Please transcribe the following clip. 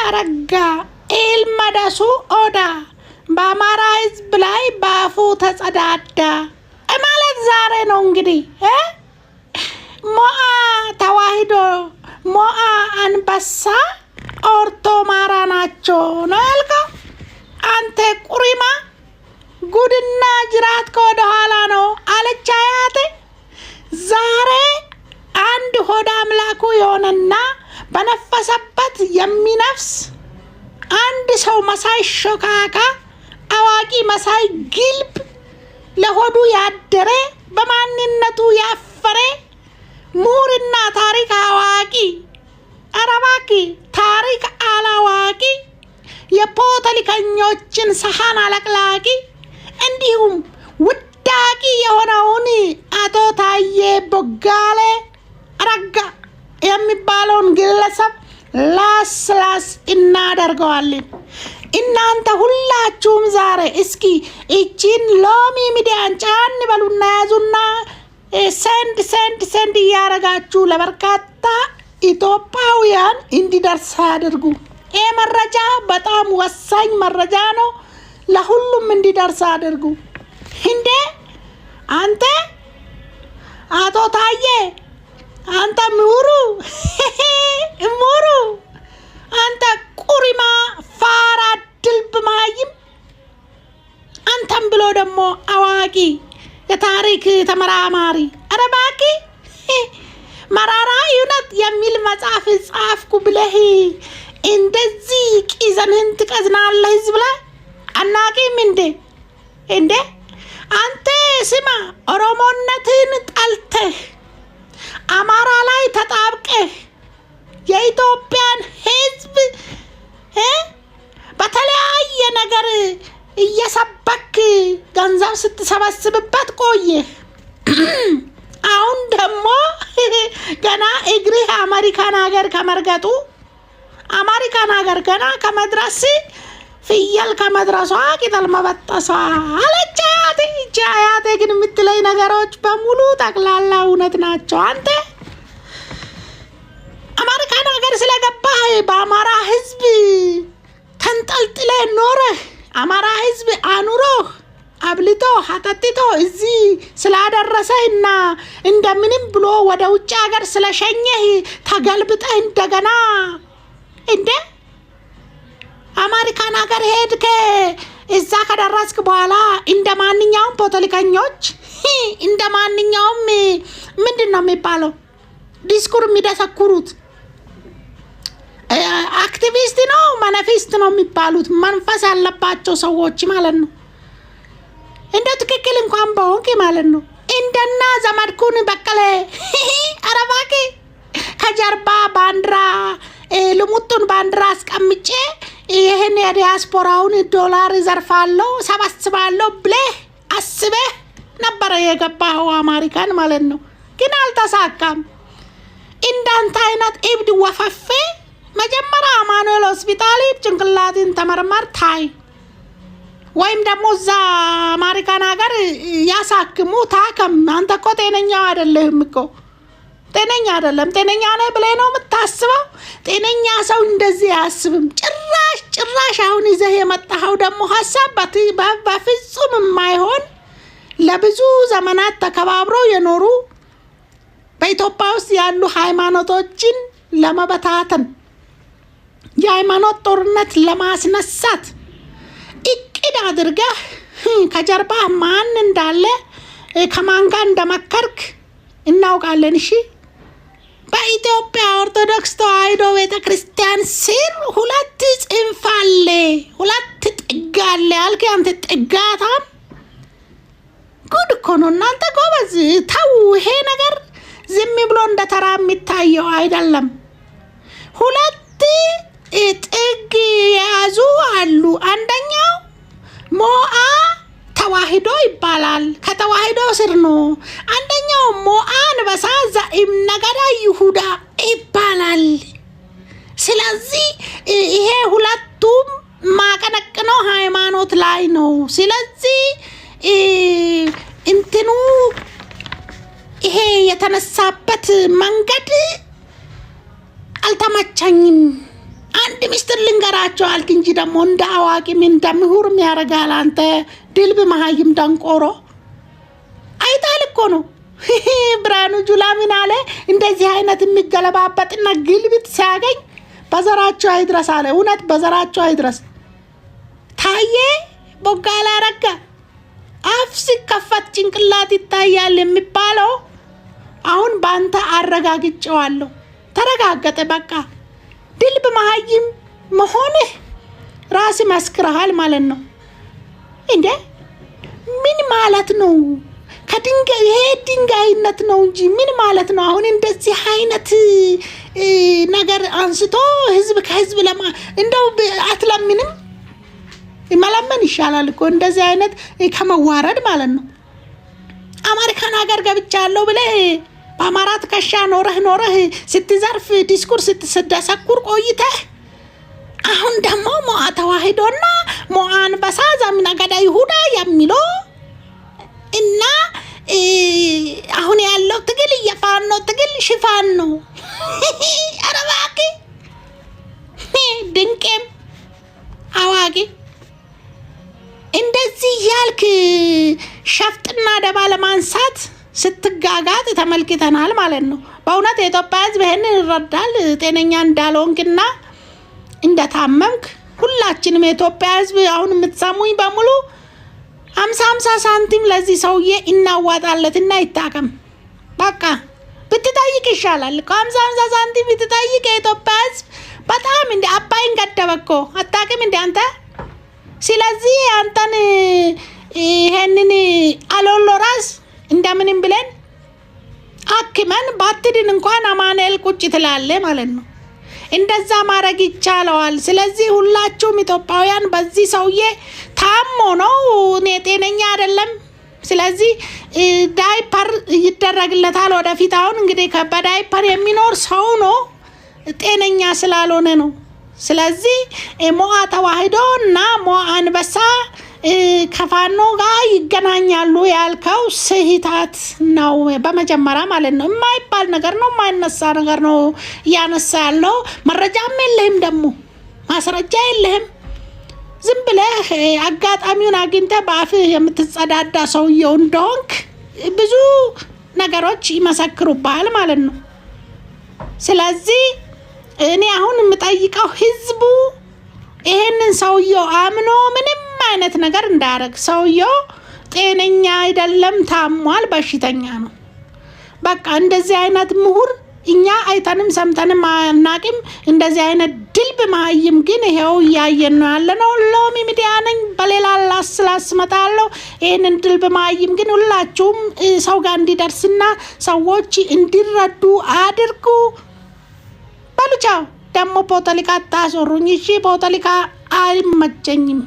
አረጋ ኢልመደሱ ኦዳ በአማራ ህዝብ ላይ ባፉ ተጸዳዳ ማለት ዛሬ ነው እንግዲህ ሞአ ተዋሂዶ ሞአ አንበሳ ኦርቶ ማራ ናቸው ነው ያልከው አንተ ቁሪማ ጉድና ጅራት ከወደ ኋላ ነው አለች አያቴ ዛሬ አንድ ሆዳ አምላኩ የሆነና በነፈሰበት የሚነፍስ አንድ ሰው መሳይ ሾካካ አዋቂ መሳይ ግልብ ለሆዱ ያደረ በማንነቱ ያፈረ ምሁርና ታሪክ አዋቂ አረባቂ ታሪክ አላዋቂ የፖለቲከኞችን ሰሃን አለቅላቂ እንዲሁም ውዳቂ የሆነውን አቶ ታዬ ቦጋለ አረጋ የሚባለውን ግለሰብ ላስ እናደርገዋለን። እናንተ ሁላችሁም ዛሬ እስኪ እቺን ሎሚ ሚዲያን ጫን በሉና ያዙና ሰንድ እያረጋችሁ ለበርካታ ኢትዮጵያውያን እንዲደርስ አድርጉ። ይህ መረጃ በጣም ወሳኝ መረጃ ነው። ለሁሉም እንዲደርስ አድርጉ። እንዴ አንተ አቶ ታዬ አንተ ምሁሩ አንተ ቁሪማ ፋራ ድልብ ማይም አንተም ብሎ ደግሞ አዋቂ የታሪክ ተመራማሪ አረባቂ መራራ እውነት የሚል መጽሐፍ ጻፍኩ ብለህ እንደዚህ ቂዘንህን ትቀዝናለህ ህዝብ ላይ አናቂም እንዴ አንተ ስማ ኦሮሞነትን ጠልተህ አማራ ላይ ተጣብቀህ የኢትዮጵያን ህዝብ በተለያየ ነገር እየሰበክ ገንዘብ ስትሰበስብበት ቆየህ አሁን ደግሞ ገና እግርህ አሜሪካን ሀገር ከመርገጡ አሜሪካን ሀገር ገና ከመድረስ ፍየል ከመድረሷ ቅጠል መበጠሷ አለች አያቴ ግን የምትለይ ነገሮች በሙሉ ጠቅላላ እውነት ናቸው። አንተ አሜሪካን ሀገር ስለገባህ በአማራ ህዝብ ተንጠልጥለ ኖረህ አማራ ህዝብ አኑሮህ አብልቶ አጠጥቶ እዚህ ስላደረሰህና እንደምንም ብሎ ወደ ውጭ ሀገር ስለሸኘህ ተገልብጠህ እንደገና እንዴ አሜሪካን ሀገር ሄድከ እዛ ከደረስክ በኋላ እንደ ማንኛውም ፖለቲከኞች እንደ ማንኛውም ምንድን ነው የሚባለው ዲስኩር የሚደሰኩሩት አክቲቪስት ነው መነፊስት ነው የሚባሉት መንፈስ ያለባቸው ሰዎች ማለት ነው። እንደ ትክክል እንኳን በሆንክ ማለት ነው እንደና ዘመድኩን በቀለ አረባቂ ከጀርባ ባንዲራ ልሙጡን ባንዲራ አስቀምጬ ይህን የዲያስፖራውን ዶላር ዘርፋለሁ ሰበስባለሁ ብለህ አስበህ ነበረ የገባኸው አሜሪካን ማለት ነው። ግን አልተሳካም። እንዳንተ አይነት እብድ ወፈፌ መጀመሪያ አማኑኤል ሆስፒታል ጭንቅላትን ተመርመር ታይ ወይም ደግሞ እዛ አሜሪካን ሀገር ያሳክሙ ታከም። አንተ እኮ ጤነኛው አይደለህም እኮ ጤነኛ አይደለም። ጤነኛ ነህ ብለህ ነው የምታስበው? ጤነኛ ሰው እንደዚህ አያስብም። ጭራሽ አሁን ይዘህ የመጣኸው ደግሞ ሀሳብ በፍጹም የማይሆን ለብዙ ዘመናት ተከባብረው የኖሩ በኢትዮጵያ ውስጥ ያሉ ሃይማኖቶችን ለመበታተን የሃይማኖት ጦርነት ለማስነሳት እቅድ አድርገህ ከጀርባ ማን እንዳለ ከማን ጋር እንደመከርክ እናውቃለን። እሺ በኢትዮጵያ ኦርቶዶክስ ተዋሕዶ ቤተክርስቲያን ስር ሁለት ጽንፍ አለ፣ ሁለት ጥግ አለ አልክ። አንተ ጥጋታም ጉድ እኮ ነው እናንተ ጎበዝ። ተው፣ ይሄ ነገር ዝም ብሎ እንደ ተራ የሚታየው አይደለም። ሁለት ጥግ የያዙ አሉ። አንደኛው ሞአ ተዋሕዶ ይባላል። ከተዋሕዶ ስር ነው። አንደኛው ሞአ አንበሳ ዘእምነገደ ይሁዳ ይባላል። ስለዚህ ይሄ ሁለቱም ማቀነቅነው ሃይማኖት ላይ ነው። ስለዚህ እንትኑ ይሄ የተነሳበት መንገድ አልተመቸኝም አንድ ሚስጥር ልንገራቸው አልክ እንጂ ደግሞ እንደ አዋቂ ምን እንደምሁርም ያረጋል። አንተ ድልብ መሀይም ደንቆሮ አይታል እኮ ነው። ብርሃኑ ጁላ ምን አለ? እንደዚህ አይነት የሚገለባበጥና ግልብጥ ሲያገኝ በዘራቸው አይድረስ አለ። እውነት በዘራቸው አይድረስ። ታዬ ቦጋለ አረጋ አፍ ሲከፈት ጭንቅላት ይታያል የሚባለው አሁን ባንተ አረጋግጬዋለሁ። ተረጋገጠ በቃ። ድልብ መሀይም መሆንህ ራስ መስክረሃል ማለት ነው እንዴ? ምን ማለት ነው? ከድንጋይ ይሄ ድንጋይነት ነው እንጂ ምን ማለት ነው? አሁን እንደዚህ አይነት ነገር አንስቶ ህዝብ ከህዝብ እንደው አትለምንም? መለመን ይሻላል እኮ እንደዚህ አይነት ከመዋረድ ማለት ነው። አሜሪካን ሀገር ገብቻለሁ ብለህ በአማራ ትከሻ ኖረህ ስትዘርፍ ዲስኩር ስትደሰኩር ቆይተህ አሁን ደግሞ ሞዓ ተዋሂዶና ሞዓ አንበሳ ዘምነገደ ይሁዳ የሚለው እና አሁን ያለው ትግል የፋኖ ትግል ሽፋን ነው። ኧረ እባክህ ድንቄም አዋቂ እንደዚህ ያልክ ሸፍጥና ደባ ለማንሳት ስትጋጋጥ ተመልክተናል ማለት ነው። በእውነት የኢትዮጵያ ህዝብ ይሄንን ይረዳል። ጤነኛ እንዳልሆንክና እንደታመምክ ሁላችንም የኢትዮጵያ ህዝብ አሁን የምትሰሙኝ በሙሉ 50 ሳንቲም ለዚህ ሰውዬ እናዋጣለትና ይታከም። በቃ ብትጠይቅ ይሻላል። 50 ሳንቲም ብትጠይቅ የኢትዮጵያ ህዝብ በጣም እንደ አባይን ገደበኮ አታውቅም እንደ አንተ። ስለዚህ አንተን ይሄንን አሎሎ ራስ እንደምንም ብለን አክመን ባትድን እንኳን አማኑኤል ቁጭ ትላለህ ማለት ነው። እንደዛ ማድረግ ይቻለዋል። ስለዚህ ሁላችሁም ኢትዮጵያውያን በዚህ ሰውዬ ታሞ ነው ጤነኛ አይደለም። ስለዚህ ዳይፐር ይደረግለታል ወደፊት። አሁን እንግዲህ በዳይፐር የሚኖር ሰው ነው ጤነኛ ስላልሆነ ነው። ስለዚህ ሞዓ ተዋሂዶ እና ሞዓ አንበሳ ከፋኖ ጋር ይገናኛሉ ያልከው ስህተት ነው። በመጀመሪያ ማለት ነው የማይባል ነገር ነው፣ የማይነሳ ነገር ነው እያነሳ ያለው። መረጃም የለህም ደግሞ ማስረጃ የለህም። ዝም ብለህ አጋጣሚውን አግኝተህ በአፍህ የምትጸዳዳ ሰውየው እንደሆንክ ብዙ ነገሮች ይመሰክሩብሃል ማለት ነው። ስለዚህ እኔ አሁን የምጠይቀው ህዝቡ ይሄንን ሰውየው አምኖ ምንም አይነት ነገር እንዳያረግ። ሰውየው ጤነኛ አይደለም፣ ታሟል፣ በሽተኛ ነው። በቃ እንደዚህ አይነት ምሁር እኛ አይተንም ሰምተንም አናቅም። እንደዚህ አይነት ድልብ መሀይም ግን ይሄው እያየን ነው ያለነው። ሎሚ ሚዲያ ነኝ። በሌላ ላስላስ መጣለሁ። ይሄንን ድልብ መሀይም ግን ሁላችሁም ሰው ጋር እንዲደርስና ሰዎች እንዲረዱ አድርጉ። በሉቻው ደግሞ ፖለቲካ አታስወሩኝ እሺ? ፖለቲካ አይመቸኝም።